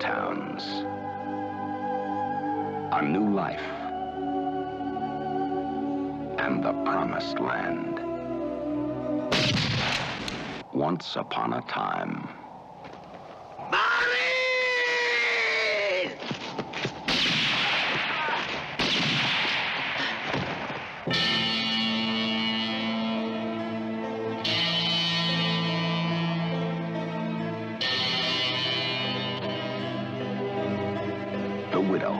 towns. A new life. And the promised land. Once upon a time. The widow,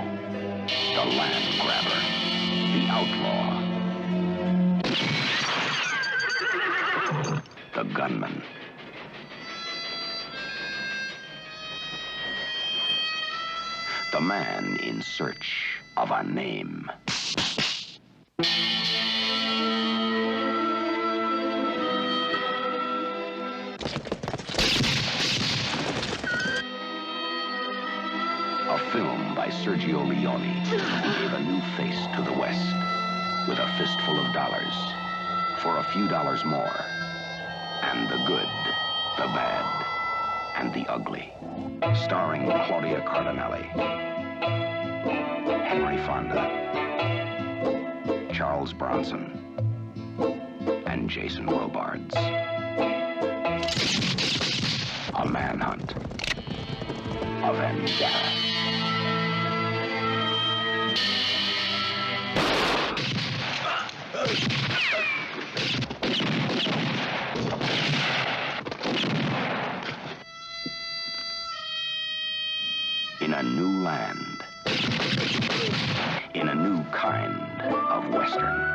the land grabber, the outlaw, the gunman, the man in search of a name. A film by Sergio Leone gave a new face to the West with a fistful of dollars for a few dollars more. And the good, the bad, and the ugly. Starring Claudia Cardinale, Henry Fonda, Charles Bronson, and Jason Robards. A manhunt. A vendetta. In a new land. In a new kind of Western.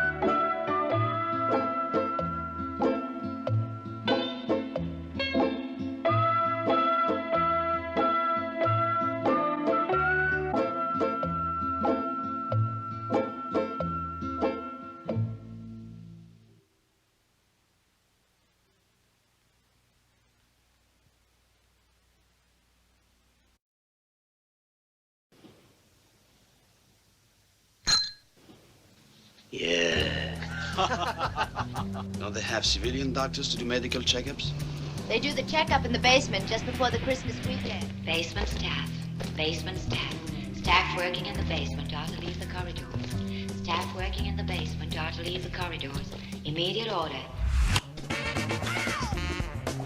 Yeah. Don't they have civilian doctors to do medical checkups? They do the checkup in the basement just before the Christmas weekend. Basement staff. Basement staff. Staff working in the basement are to leave the corridors. Staff working in the basement are to leave the corridors. Immediate order.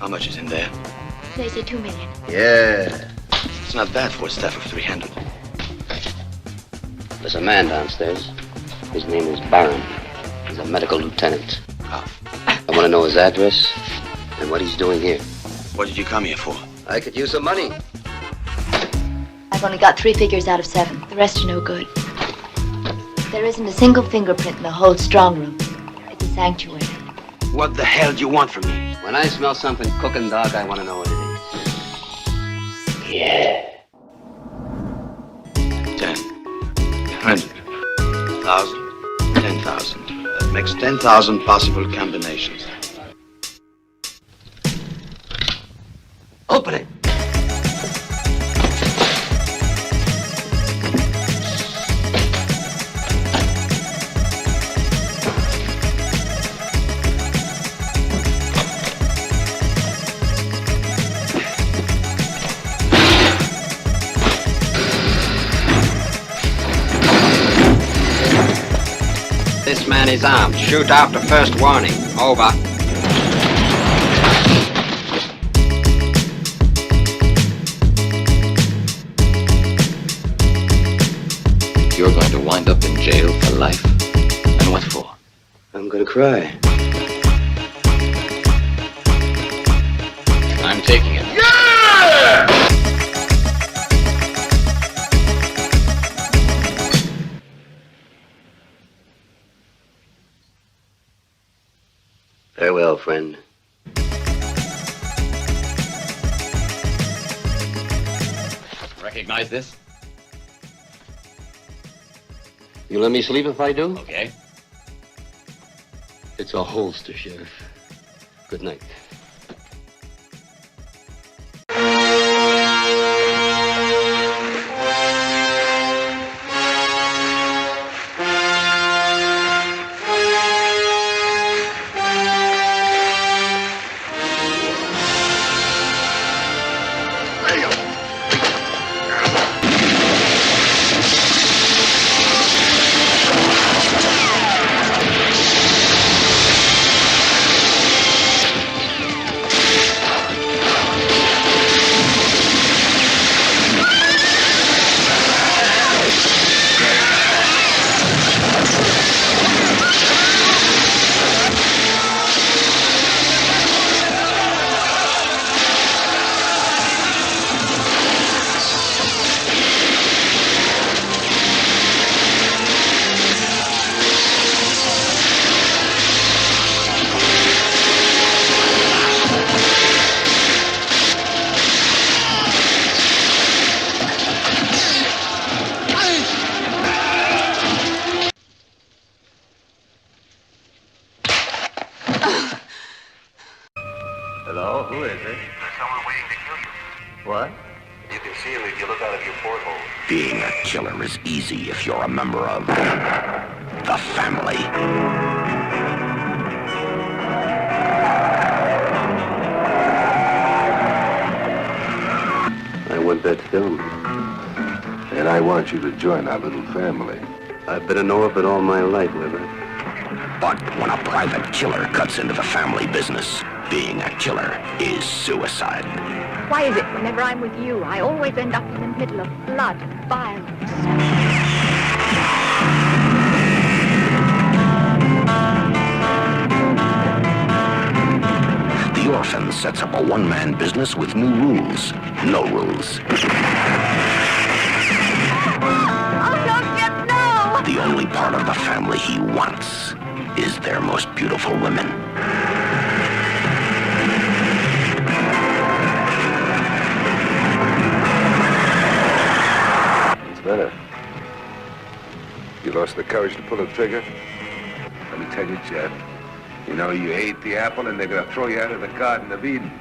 How much is in there? They say 2 million. Yeah. It's not bad for a staff of 300. There's a man downstairs. His name is Baron. He's a medical lieutenant. Oh. I want to know his address and what he's doing here. What did you come here for? I could use some money. I've only got 3 figures out of 7. The rest are no good. There isn't a single fingerprint in the whole strong room. It's a sanctuary. What the hell do you want from me? When I smell something cooking, Doc, I want to know what it is. Yeah. 10. 100. 1,000. 10,000. That makes 10,000 possible combinations. Open it. This man is armed. Shoot after first warning. Over. You're going to wind up in jail for life. And what for? I'm gonna cry. I'm taking it. Farewell, friend. Recognize this? You let me sleep if I do? Okay. It's a holster, Sheriff. Good night. Hello, who is it? There's someone waiting to kill you. What? You can see him if you look out of your porthole. Being a killer is easy if you're a member of the family. I want that film. And I want you to join our little family. I've been a know of it all my life, Liver. But when a private killer cuts into the family business, being a killer is suicide. Why is it whenever I'm with you, I always end up in the middle of blood and violence? The orphan sets up a one-man business with new rules. No rules. Oh, don't get no! The only part of the family he wants is their most beautiful women. What's better? You lost the courage to pull the trigger? Let me tell you, Jeff. You know you ate the apple and they're gonna throw you out of the Garden of Eden.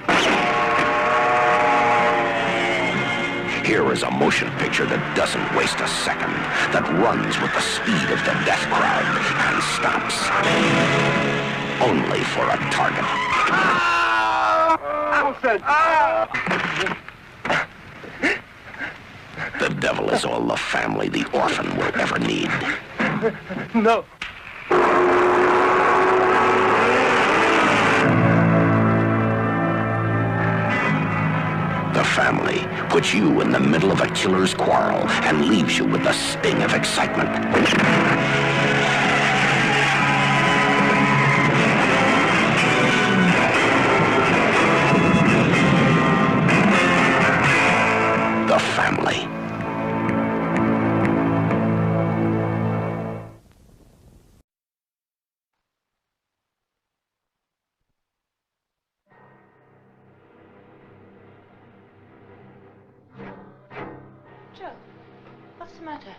Here is a motion picture that doesn't waste a second, that runs with the speed of the death crowd and stops only for a target. Alfred! The devil is all the family the orphan will ever need. No. The family puts you in the middle of a killer's quarrel and leaves you with the sting of excitement. The family. Joe, what's the matter?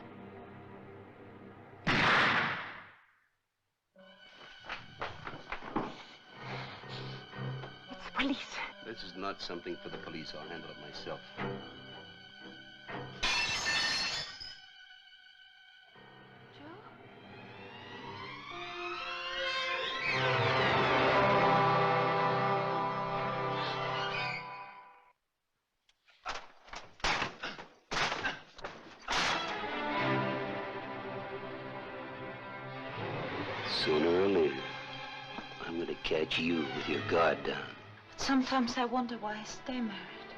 It's the police. This is not something for the police. I'll handle it myself. Sooner or later, I'm gonna catch you with your guard down. Sometimes I wonder why I stay married.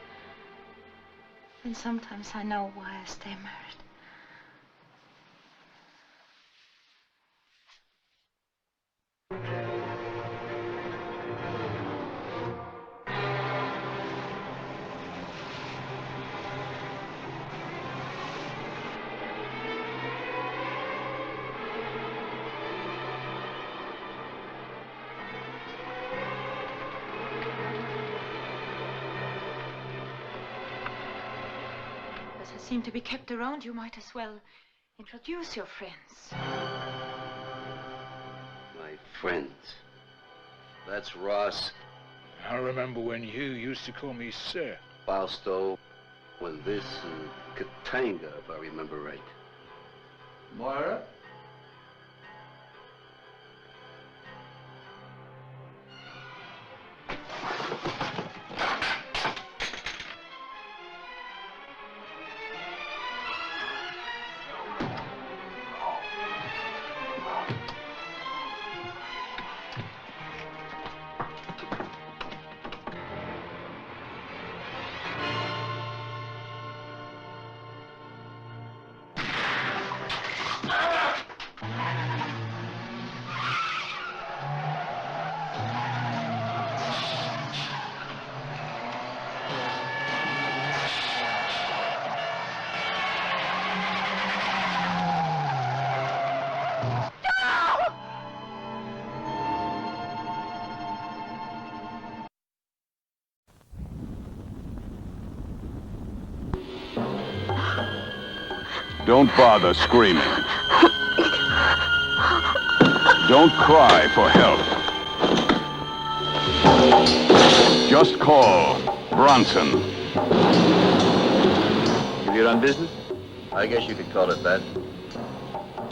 And sometimes I know why I stay married. As I seem to be kept around, you might as well introduce your friends. My friends. That's Ross, I remember when you used to call me sir. Fausto, when this Katanga, if I remember right. Moira? Don't bother screaming. Don't cry for help. Just call Bronson. Have you done business? I guess you could call it that.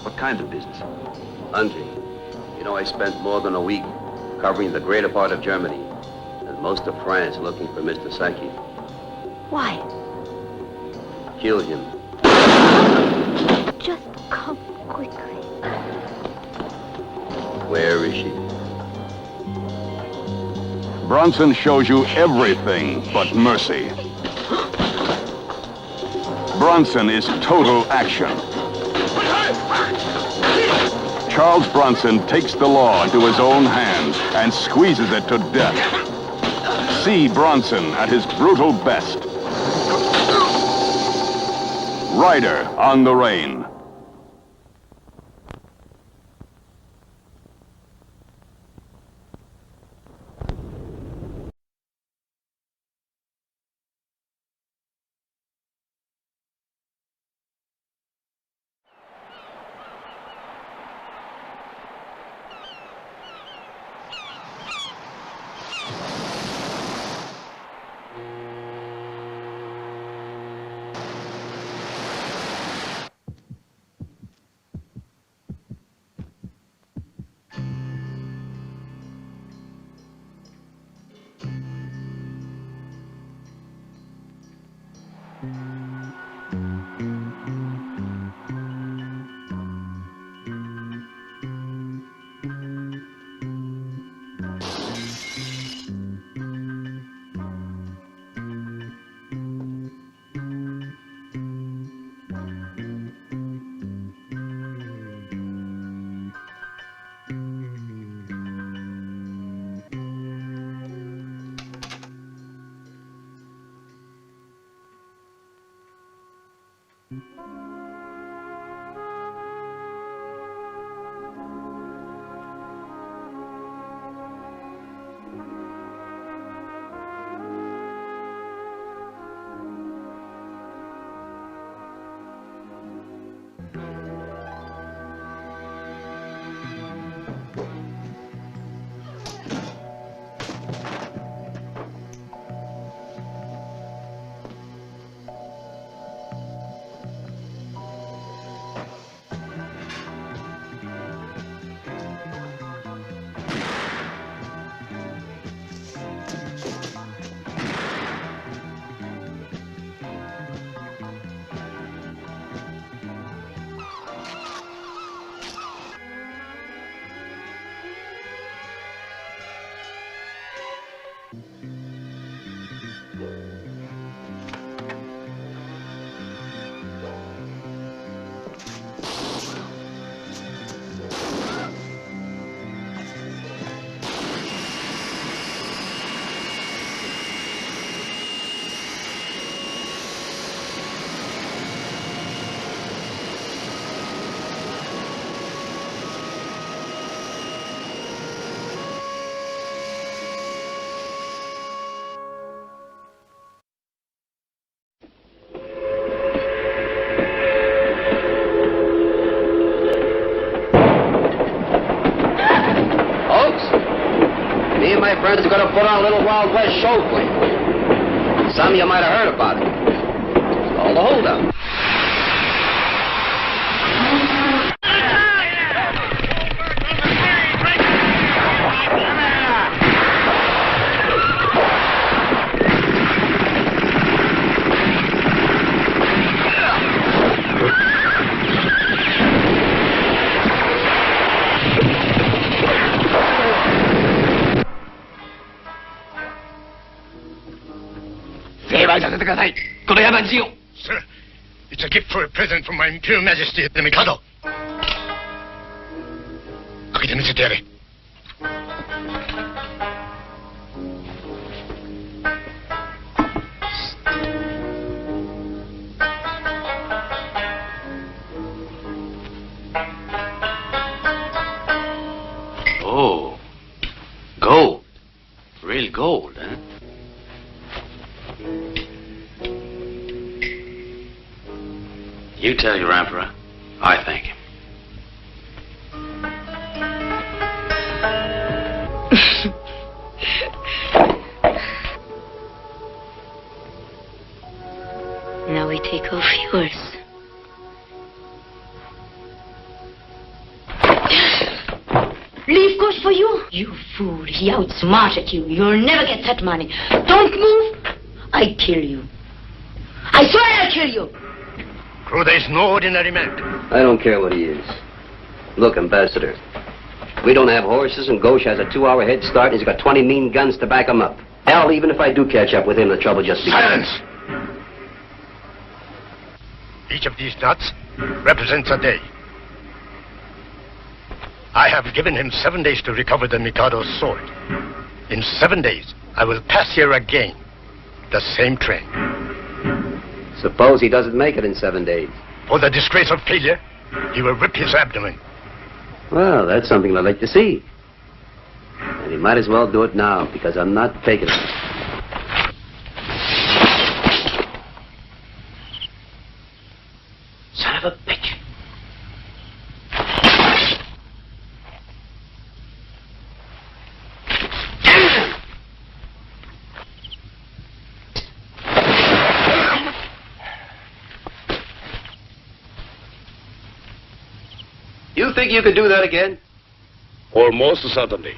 What kind of business? Hunting. You know, I spent more than a week covering the greater part of Germany and most of France looking for Mr. Sankey. Why? Kill him. Just come quickly. Where is she? Bronson shows you everything but mercy. Bronson is total action. Charles Bronson takes the law into his own hands and squeezes it to death. See Bronson at his brutal best. Rider on the Reign. My friends are going to put on a little Wild West show for you. Some of you might have heard about it. It's called the Holdup. Sir, it's a gift for a present from my Imperial Majesty the Mikado. 開けて見せてやれ。Oh, gold. Real gold, huh? You tell your emperor, I thank him. for you? You fool. He outsmarted you. You'll never get that money. Don't move. I kill you. I swear I'll kill you. Crude's no ordinary man. I don't care what he is. Look, Ambassador, we don't have horses, and Gauche has a 2-hour head start, and he's got 20 mean guns to back him up. Hell, even if I do catch up with him, the trouble just begins. Silence! Each of these knots represents a day. I have given him 7 days to recover the Mikado's sword. In 7 days, I will pass here again. The same train. Suppose he doesn't make it in 7 days. For the disgrace of failure, he will rip his abdomen. Well, that's something I'd like to see. And he might as well do it now, because I'm not taking it. Son of a bitch. You think you could do that again? Almost certainly.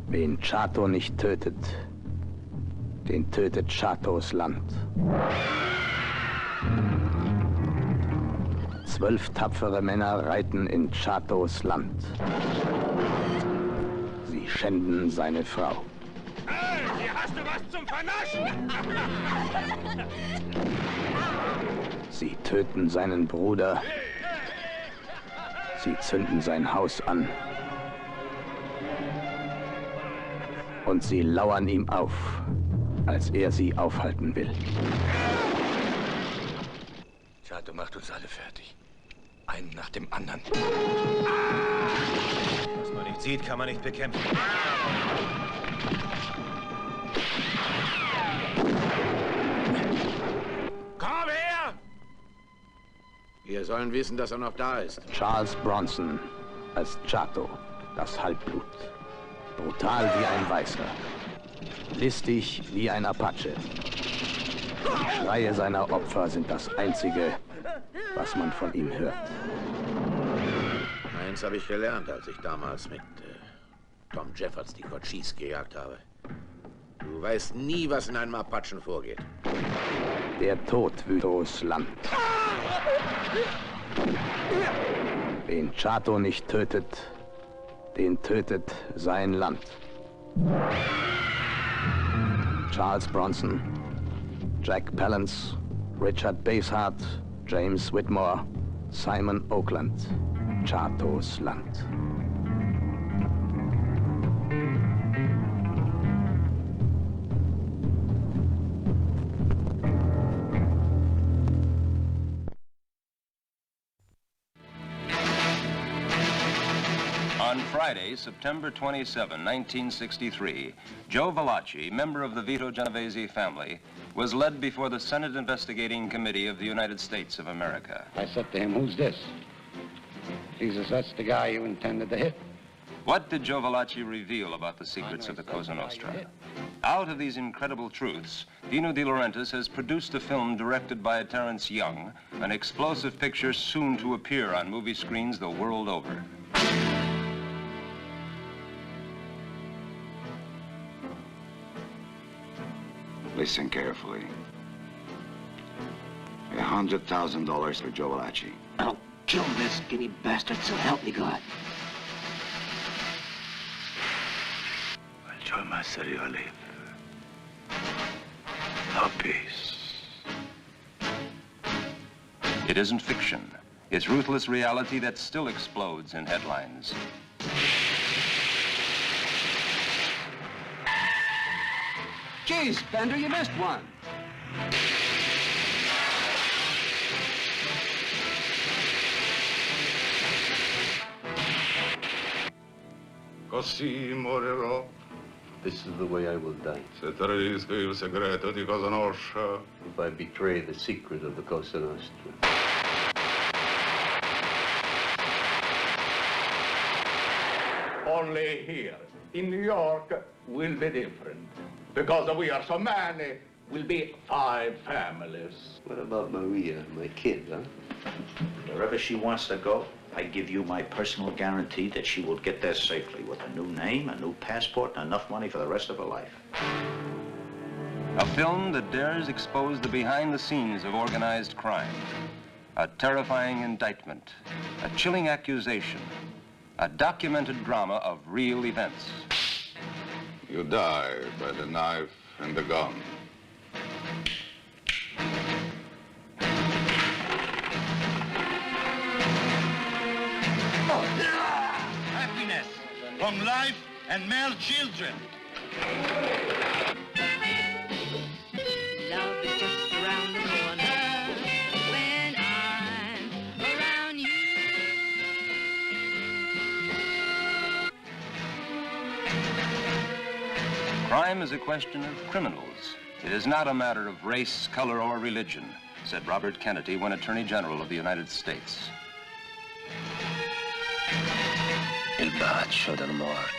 Wen Chato nicht tötet, den tötet Chatos Land. 12 tapfere Männer reiten in Chatos Land. Sie schänden seine Frau. Hey, hier hast du was zum Vernaschen! Sie töten seinen Bruder. Sie zünden sein Haus an. Und sie lauern ihm auf, als er sie aufhalten will. Chato macht uns alle fertig. Einen nach dem anderen. Was man nicht sieht, kann man nicht bekämpfen. Komm her! Wir sollen wissen, dass er noch da ist. Charles Bronson als Chato, das Halbblut. Brutal wie ein Weißer. Listig wie ein Apache. Die Schreie seiner Opfer sind das Einzige, was man von ihm hört. Eins habe ich gelernt, als ich damals mit Tom Jeffords die Cochise gejagt habe. Du weißt nie, was in einem Apachen vorgeht. Der Tod Chatos Land. Wen Chato nicht tötet, den tötet sein Land. Charles Bronson, Jack Palance, Richard Basehart, James Whitmore, Simon Oakland, Chatos Land. On Friday, September 27, 1963, Joe Valachi, member of the Vito Genovese family, was led before the Senate Investigating Committee of the United States of America. I said to him, "Who's this?" He says, "That's the guy you intended to hit." What did Joe Valachi reveal about the secrets of the Cosa Nostra? Out of these incredible truths, Dino De Laurentiis has produced a film directed by Terrence Young, an explosive picture soon to appear on movie screens the world over. Listen carefully. $100,000 for Joe Valachi. I'll kill this skinny bastard, so help me God. I'll show Master you live. No peace. It isn't fiction. It's ruthless reality that still explodes in headlines. Geez, Bender, you missed one. così morirò. This is the way I will die. Se tradisco il segreto di Cosa Nostra. If I betray the secret of the Cosa Nostra. Only here, in New York, will be different. Because we are so many, will be 5 families. What about Maria, my kid, huh? Wherever she wants to go, I give you my personal guarantee that she will get there safely with a new name, a new passport, and enough money for the rest of her life. A film that dares expose the behind the scenes of organized crime. A terrifying indictment, a chilling accusation, a documented drama of real events. You die by the knife and the gun. Happiness from life and male children. Love is just around the corner when I'm around you. Crime is a question of criminals. It is not a matter of race, color, or religion, said Robert Kennedy when Attorney General of the United States. Il bacio della morte.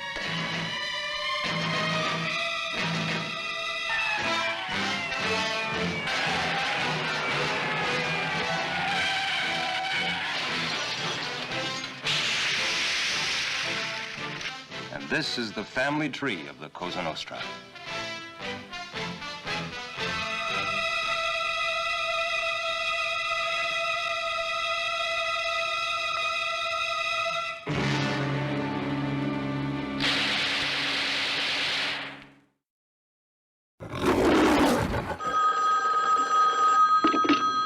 And this is the family tree of the Cosa Nostra.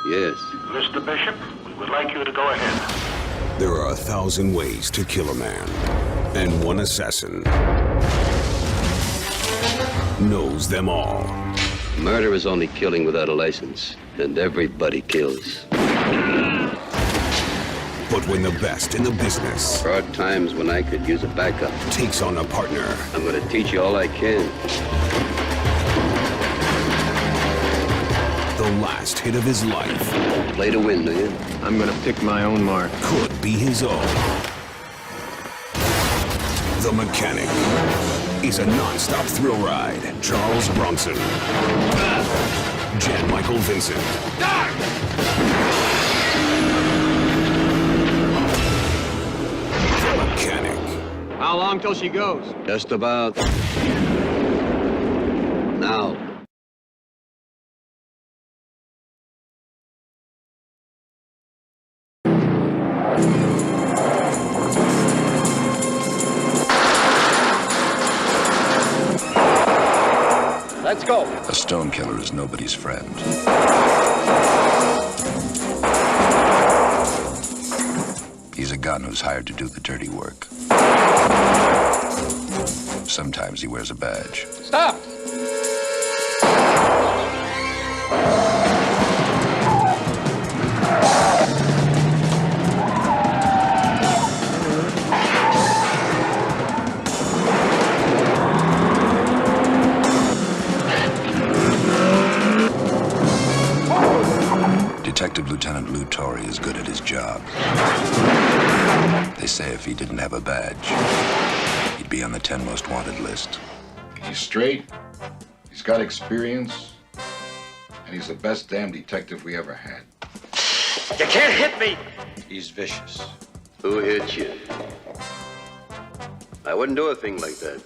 Yes. Mr. Bishop, we would like you to go ahead. There are 1,000 ways to kill a man, and one assassin knows them all. Murder is only killing without a license, and everybody kills. But when the best in the business... There are times when I could use a backup. ...takes on a partner... I'm gonna teach you all I can. The last hit of his life... Play to win, do you? I'm gonna pick my own mark. ...could be his own. The Mechanic is a non-stop thrill ride. Charles Bronson. Jan Michael Vincent. The Mechanic. How long till she goes? Just about... now. Let's go. A stone killer is nobody's friend. He's a gun who's hired to do the dirty work. Sometimes he wears a badge. Stop! Detective Lieutenant Lou Torrey is good at his job. They say if he didn't have a badge, he'd be on the 10 most wanted list. He's straight, he's got experience, and he's the best damn detective we ever had. You can't hit me! He's vicious. Who hit you? I wouldn't do a thing like that.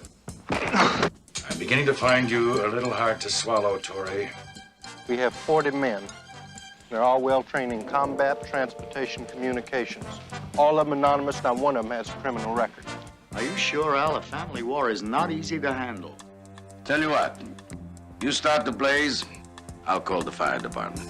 I'm beginning to find you a little hard to swallow, Torrey. We have 40 men. They're all well-trained in combat, transportation, communications. All of them anonymous, not one of them has a criminal record. Are you sure, Al? A family war is not easy to handle. Tell you what, you start the blaze, I'll call the fire department.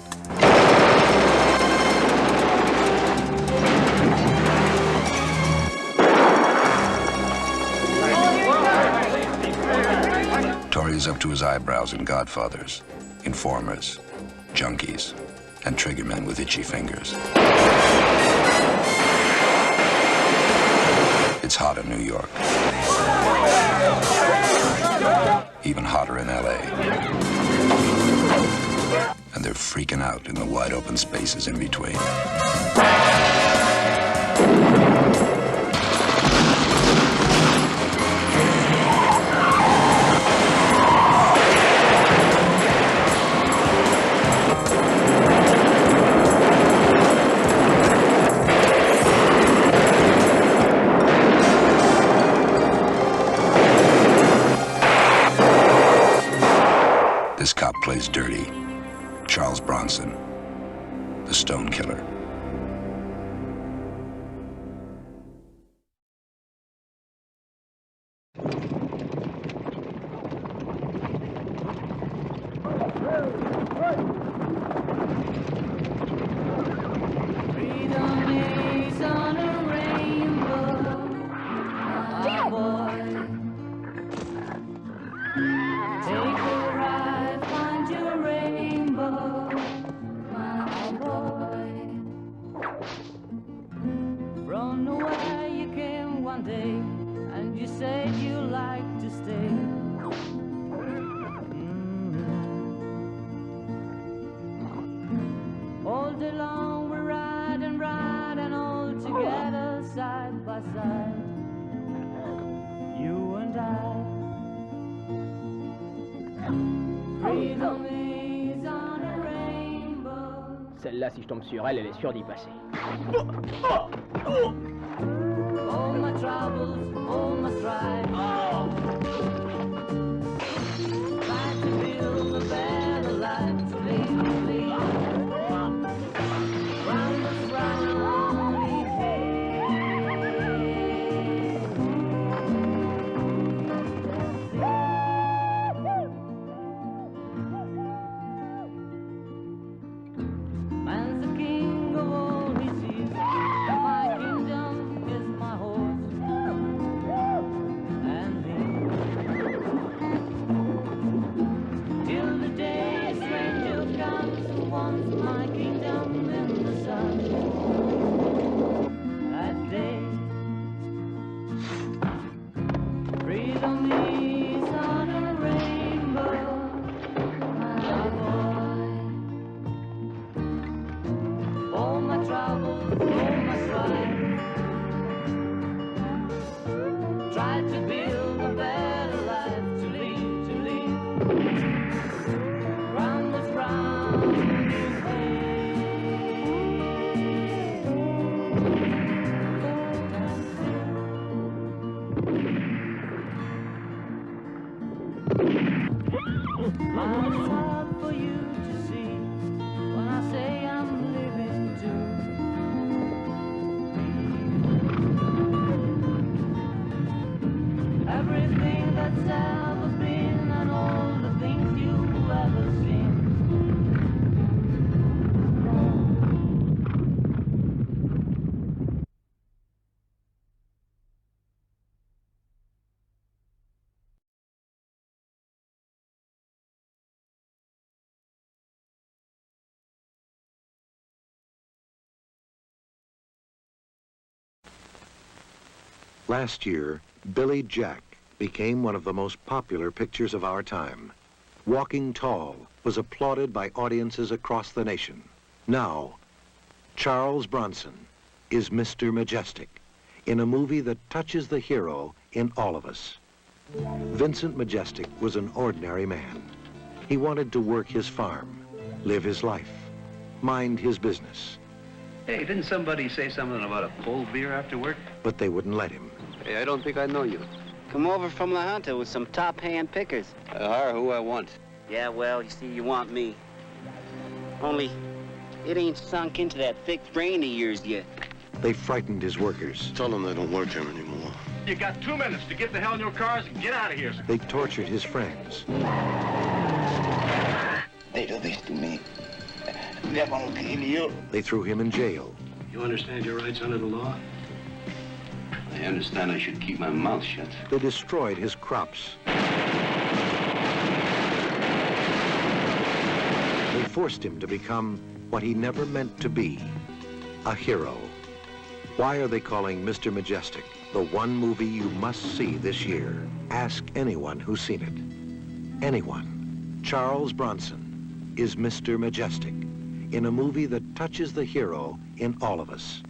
Torrey is up to his eyebrows in godfathers, informers, junkies, and triggermen with itchy fingers. It's hot in New York. open spaces in between. This cop plays dirty. Charles Bronson, the Stone Killer. Freedom is on a rainbow, my boy. Take a ride, find your rainbow, my boy. From nowhere you came one day, and you said you like to stay. All day long we ride and all together side by side, you and I. Freedom is on a rainbow. Celle-là, si je tombe sur elle, elle est sûre d'y passer. All my troubles, all my strife. Try to build a better life to live. Round and round we head. Man's the king of all he sees, and my kingdom is my horse and me. Till the day a stranger comes who wants my kingdom in the sun. That day, freedom is on a rainbow, my boy. All my troubles, all my strife. Try to build a better life to live. Round with round you Life's hard for you to see when I say I'm living too. Everything that's ever been and all the things you've ever seen. Last year, Billy Jack became one of the most popular pictures of our time. Walking Tall was applauded by audiences across the nation. Now, Charles Bronson is Mr. Majestic in a movie that touches the hero in all of us. Vincent Majestic was an ordinary man. He wanted to work his farm, live his life, mind his business. Hey, didn't somebody say something about a cold beer after work? But they wouldn't let him. Hey, I don't think I know you. Come over from La Junta with some top-hand pickers. Hire who I want. Yeah, well, you see, you want me. Only, it ain't sunk into that thick brain of yours yet. They frightened his workers. Tell them they don't work here anymore. You got 2 minutes to get the hell in your cars and get out of here. They tortured his friends. They do this to me. They're gonna kill you. They threw him in jail. You understand your rights under the law? I understand I should keep my mouth shut. They destroyed his crops. They forced him to become what he never meant to be, a hero. Why are they calling Mr. Majestic the one movie you must see this year? Ask anyone who's seen it. Anyone. Charles Bronson is Mr. Majestic in a movie that touches the hero in all of us.